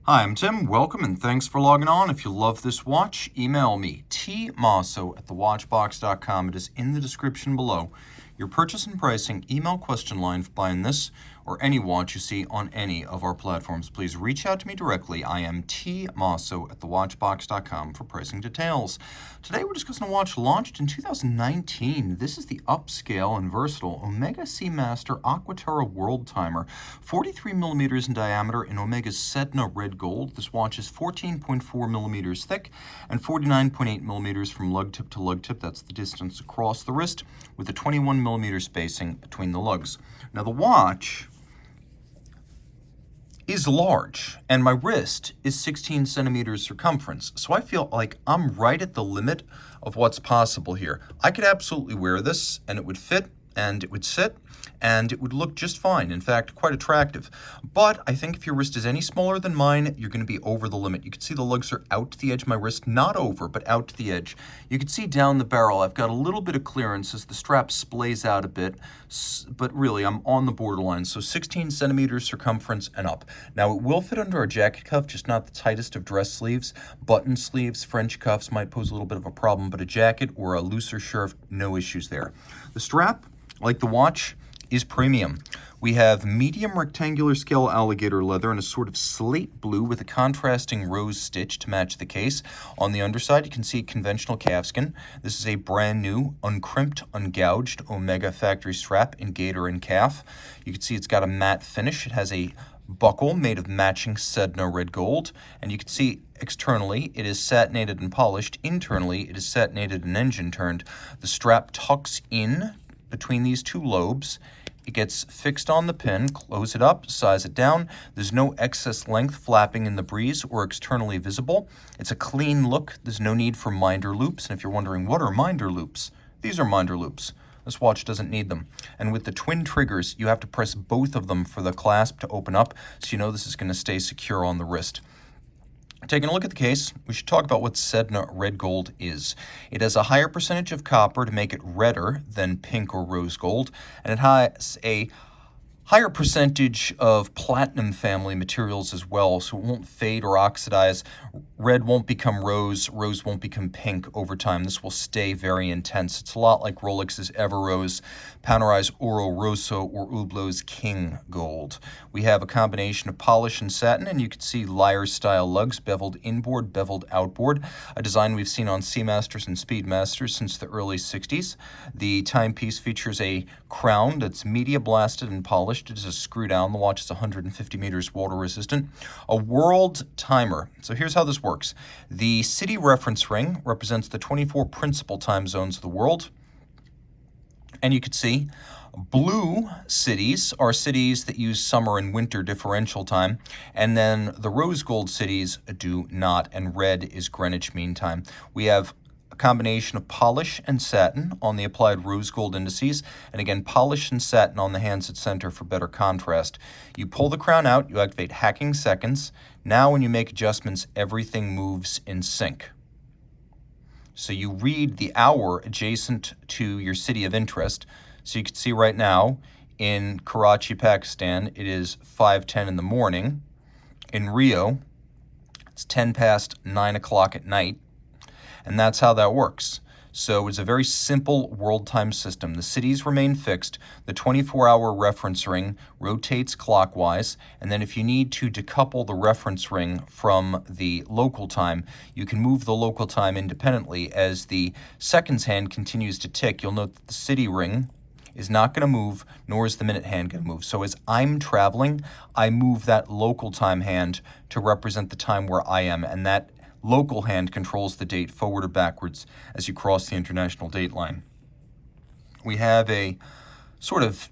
Hi, I'm Tim. Welcome and thanks for logging on. If you love this watch, email me, tmosso@thewatchbox.com. It is in the description below. Your purchase and pricing email question line for buying this or any watch you see on any of our platforms. Please reach out to me directly. I am tmosso@thewatchbox.com for pricing details. Today we're discussing a watch launched in 2019. This is the upscale and versatile Omega Seamaster Aqua Terra Worldtimer, 43 millimeters in diameter in Omega's Sedna red gold. This watch is 14.4 millimeters thick and 49.8 millimeters from lug tip to lug tip. That's the distance across the wrist, with a 21 millimeter spacing between the lugs. Now the watch is large, and my wrist is 16 centimeters circumference, so I feel like I'm right at the limit of what's possible here. I could absolutely wear this, and it would fit, and it would sit, and it would look just fine. In fact, quite attractive. But I think if your wrist is any smaller than mine, you're going to be over the limit. You can see the lugs are out to the edge of my wrist, not over, but out to the edge. You can see down the barrel, I've got a little bit of clearance as the strap splays out a bit, but really I'm on the borderline, so 16 centimeters circumference and up. Now it will fit under a jacket cuff, just not the tightest of dress sleeves. Button sleeves, French cuffs might pose a little bit of a problem, but a jacket or a looser shirt, no issues there. The strap, like the watch, is premium. We have medium rectangular scale alligator leather in a sort of slate blue with a contrasting rose stitch to match the case. On the underside, you can see conventional calfskin. This is a brand new, uncrimped, ungouged Omega factory strap in gator and calf. You can see it's got a matte finish. It has a buckle made of matching Sedna red gold, and you can see externally it is satinated and polished. Internally, it is satinated and engine turned. The strap tucks in between these two lobes. It gets fixed on the pin, close it up, size it down. There's no excess length flapping in the breeze or externally visible. It's a clean look. There's no need for minder loops. And if you're wondering, what are minder loops? These are minder loops. This watch doesn't need them. And with the twin triggers, you have to press both of them for the clasp to open up, so you know this is going to stay secure on the wrist. Taking a look at the case, we should talk about what Sedna red gold is. It has a higher percentage of copper to make it redder than pink or rose gold, and it has a higher percentage of platinum family materials as well, so it won't fade or oxidize. Red won't become rose, rose won't become pink over time. This will stay very intense. It's a lot like Rolex's Everrose, Panerai Oro Rosso, or Hublot's King Gold. We have a combination of polish and satin, and you can see lyre-style lugs, beveled inboard, beveled outboard, a design we've seen on Seamasters and Speedmasters since the early 60s. The timepiece features a crown that's media blasted and polished. It is a screw down. The watch is 150 meters water resistant. A world timer. So here's how this works. The city reference ring represents the 24 principal time zones of the world. And you can see blue cities are cities that use summer and winter differential time, and then the rose gold cities do not, and red is Greenwich Mean Time. We have a combination of polish and satin on the applied rose gold indices, and again polish and satin on the hands at center for better contrast. You pull the crown out, you activate hacking seconds. Now when you make adjustments, everything moves in sync. So you read the hour adjacent to your city of interest. So you can see right now in Karachi, Pakistan, it is 5:10 in the morning. In Rio, it's 10 past 9 o'clock at night. And that's how that works. So it's a very simple world time system. The cities remain fixed. The 24-hour reference ring rotates clockwise. And then if you need to decouple the reference ring from the local time, you can move the local time independently. As the seconds hand continues to tick, you'll note that the city ring is not going to move, nor is the minute hand going to move. So as I'm traveling, I move that local time hand to represent the time where I am, and that local hand controls the date forward or backwards as you cross the international date line. We have a sort of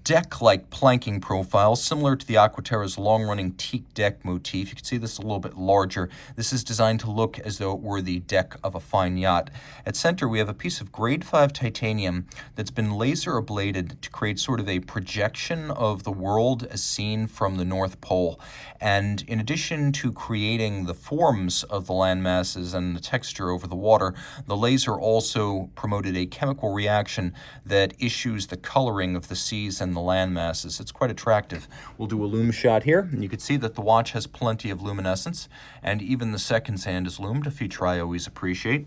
deck-like planking profile, similar to the Aqua Terra's long-running teak deck motif. You can see this a little bit larger. This is designed to look as though it were the deck of a fine yacht. At center, we have a piece of grade 5 titanium that's been laser ablated to create sort of a projection of the world as seen from the North Pole. And in addition to creating the forms of the land masses and the texture over the water, the laser also promoted a chemical reaction that issues the coloring of the seas seas and the land masses. It's quite attractive. We'll do a lume shot here, and you can see that the watch has plenty of luminescence, and even the seconds hand is loomed, a feature I always appreciate.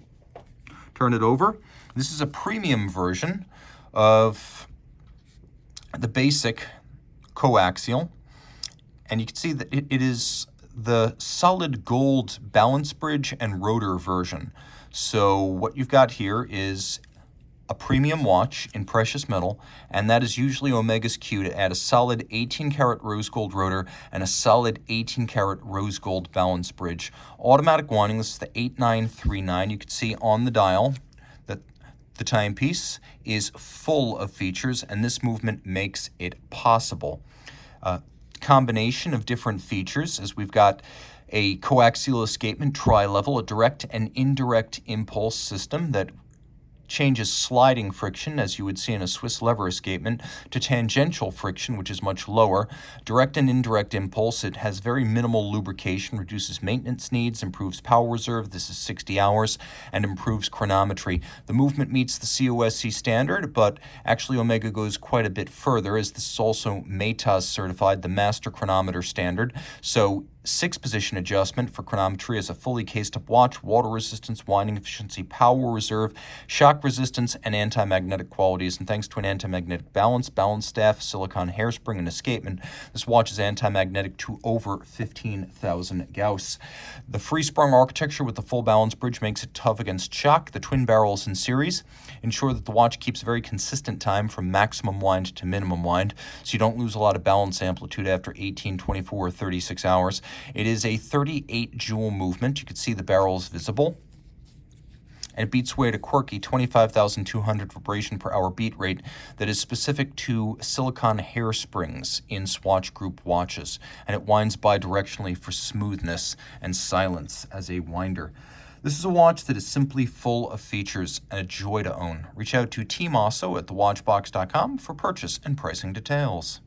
Turn it over. This is a premium version of the basic coaxial, and you can see that it is the solid gold balance bridge and rotor version. So what you've got here is a premium watch in precious metal, and that is usually Omega's cue to add a solid 18-karat rose gold rotor and a solid 18-karat rose gold balance bridge. Automatic winding, this is the 8939. You can see on the dial that the timepiece is full of features, and this movement makes it possible. Combination of different features, as we've got a coaxial escapement tri-level, a direct and indirect impulse system that changes sliding friction, as you would see in a Swiss lever escapement, to tangential friction, which is much lower. Direct and indirect impulse, it has very minimal lubrication, reduces maintenance needs, improves power reserve, this is 60 hours, and improves chronometry. The movement meets the COSC standard, but actually Omega goes quite a bit further, as this is also METAS certified, the Master Chronometer Standard. So 6-position adjustment for chronometry as a fully cased up watch, water resistance, winding efficiency, power reserve, shock resistance, and anti-magnetic qualities. And thanks to an anti-magnetic balance staff, silicon hairspring, and escapement, this watch is anti-magnetic to over 15,000 Gauss. The free-sprung architecture with the full balance bridge makes it tough against shock. The twin barrels in series ensure that the watch keeps very consistent time from maximum wind to minimum wind, so you don't lose a lot of balance amplitude after 18, 24, or 36 hours. It is a 38 joule movement. You can see the barrels visible. And it beats away at a quirky 25,200 vibration per hour beat rate that is specific to silicon hairsprings in Swatch Group watches. And it winds bidirectionally for smoothness and silence as a winder. This is a watch that is simply full of features and a joy to own. Reach out to Team Mosso at thewatchbox.com for purchase and pricing details.